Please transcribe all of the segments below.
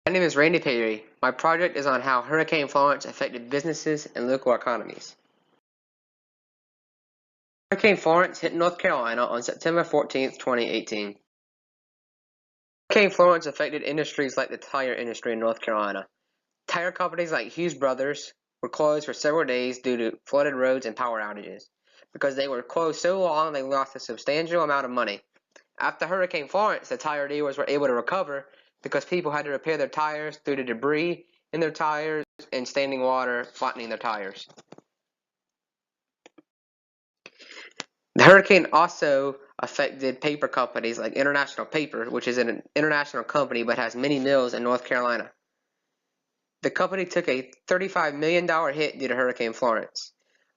My name is Randy Perry. My project is on how Hurricane Florence affected businesses and local economies. Hurricane Florence hit North Carolina on September 14, 2018. Hurricane Florence affected industries like the tire industry in North Carolina. Tire companies like Hughes Brothers were closed for several days due to flooded roads and power outages. Because they were closed so long, they lost a substantial amount of money. After Hurricane Florence, the tire dealers were able to recover because people had to repair their tires due to debris in their tires and standing water flattening their tires. The hurricane also affected paper companies like International Paper, which is an international company but has many mills in North Carolina. The company took a $35 million hit due to Hurricane Florence.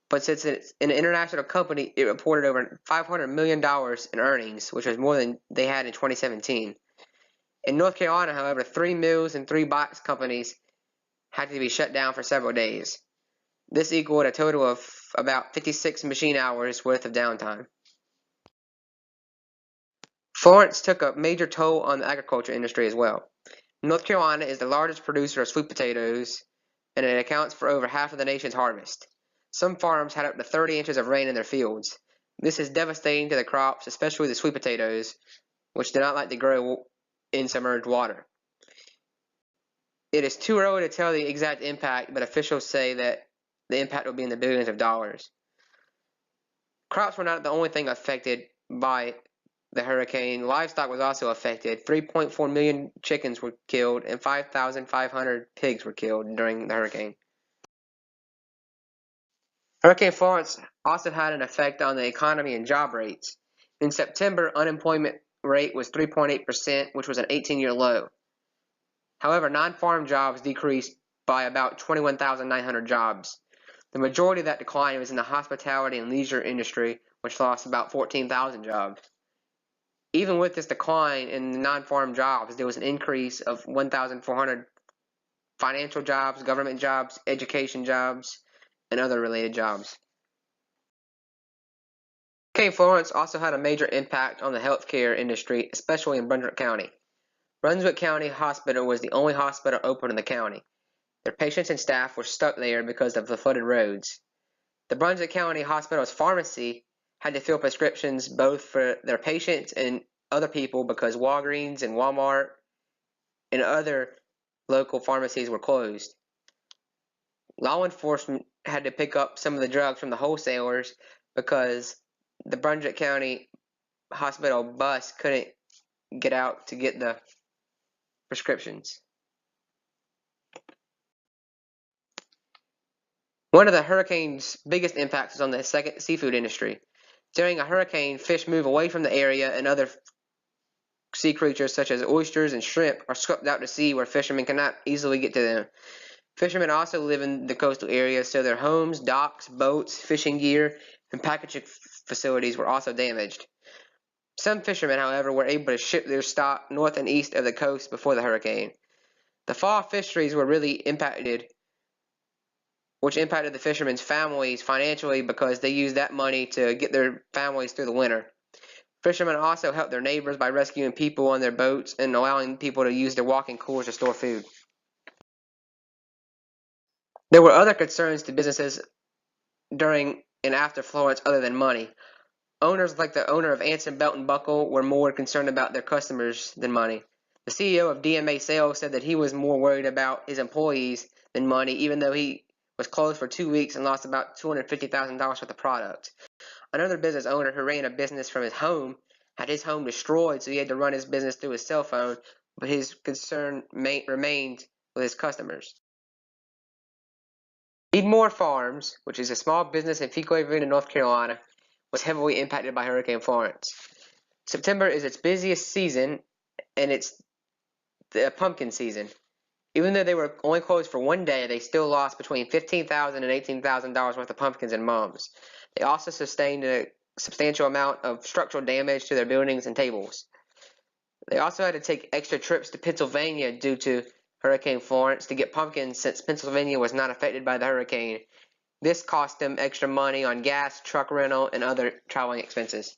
But since it's an international company, it reported over $500 million in earnings, which was more than they had in 2017. In North Carolina, however, 3 mills and 3 box companies had to be shut down for several days. This equaled a total of about 56 machine hours worth of downtime. Florence took a major toll on the agriculture industry as well. North Carolina is the largest producer of sweet potatoes, and it accounts for over half of the nation's harvest. Some farms had up to 30 inches of rain in their fields. This is devastating to the crops, especially the sweet potatoes, which do not like to grow in submerged water. It is too early to tell the exact impact, but officials say that the impact will be in the billions of dollars. Crops were not the only thing affected by the hurricane. Livestock was also affected. 3.4 million chickens were killed and 5,500 pigs were killed during the hurricane. Hurricane Florence also had an effect on the economy and job rates. In September, unemployment rate was 3.8%, which was an 18-year low. However, non-farm jobs decreased by about 21,900 jobs. The majority of that decline was in the hospitality and leisure industry, which lost about 14,000 jobs. Even with this decline in non-farm jobs, there was an increase of 1,400 financial jobs, government jobs, education jobs, and other related jobs. Hurricane Florence also had a major impact on the healthcare industry, especially in Brunswick County. Brunswick County Hospital was the only hospital open in the county. Their patients and staff were stuck there because of the flooded roads. The Brunswick County Hospital's pharmacy had to fill prescriptions both for their patients and other people because Walgreens and Walmart and other local pharmacies were closed. Law enforcement had to pick up some of the drugs from the wholesalers because the Brunswick County Hospital bus couldn't get out to get the prescriptions. One of the hurricane's biggest impacts was on the seafood industry. During a hurricane, fish move away from the area and other sea creatures such as oysters and shrimp are swept out to sea where fishermen cannot easily get to them. Fishermen also live in the coastal areas, so their homes, docks, boats, fishing gear, and packaging facilities were also damaged. Some fishermen, however, were able to ship their stock north and east of the coast before the hurricane. The fall fisheries were really impacted, which impacted the fishermen's families financially because they used that money to get their families through the winter. Fishermen also helped their neighbors by rescuing people on their boats and allowing people to use their walking coolers to store food. There were other concerns to businesses during and after Florence other than money. Owners like the owner of Anson Belt & Buckle were more concerned about their customers than money. The CEO of DMA Sales said that he was more worried about his employees than money, even though he was closed for 2 weeks and lost about $250,000 worth of product. Another business owner who ran a business from his home had his home destroyed, so he had to run his business through his cell phone, but his concern remained with his customers. Meadmore Farms, which is a small business in Fuquay-Varina, North Carolina, was heavily impacted by Hurricane Florence. September is its busiest season, and it's the pumpkin season. Even though they were only closed for 1 day, they still lost between $15,000 and $18,000 worth of pumpkins and mums. They also sustained a substantial amount of structural damage to their buildings and tables. They also had to take extra trips to Pennsylvania due to Hurricane Florence to get pumpkins since Pennsylvania was not affected by the hurricane. This cost them extra money on gas, truck rental, and other traveling expenses.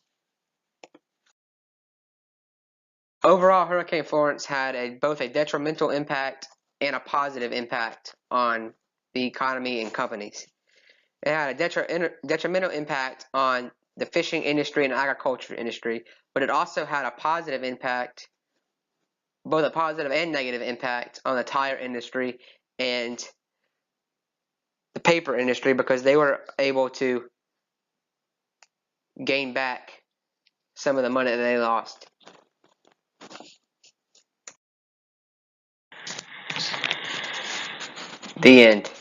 Overall, Hurricane Florence had both a detrimental impact and a positive impact on the economy and companies. It had a detrimental impact on the fishing industry and agriculture industry, but it also had a positive impact, both a positive and negative impact, on the tire industry and the paper industry, because they were able to gain back some of the money that they lost. The end.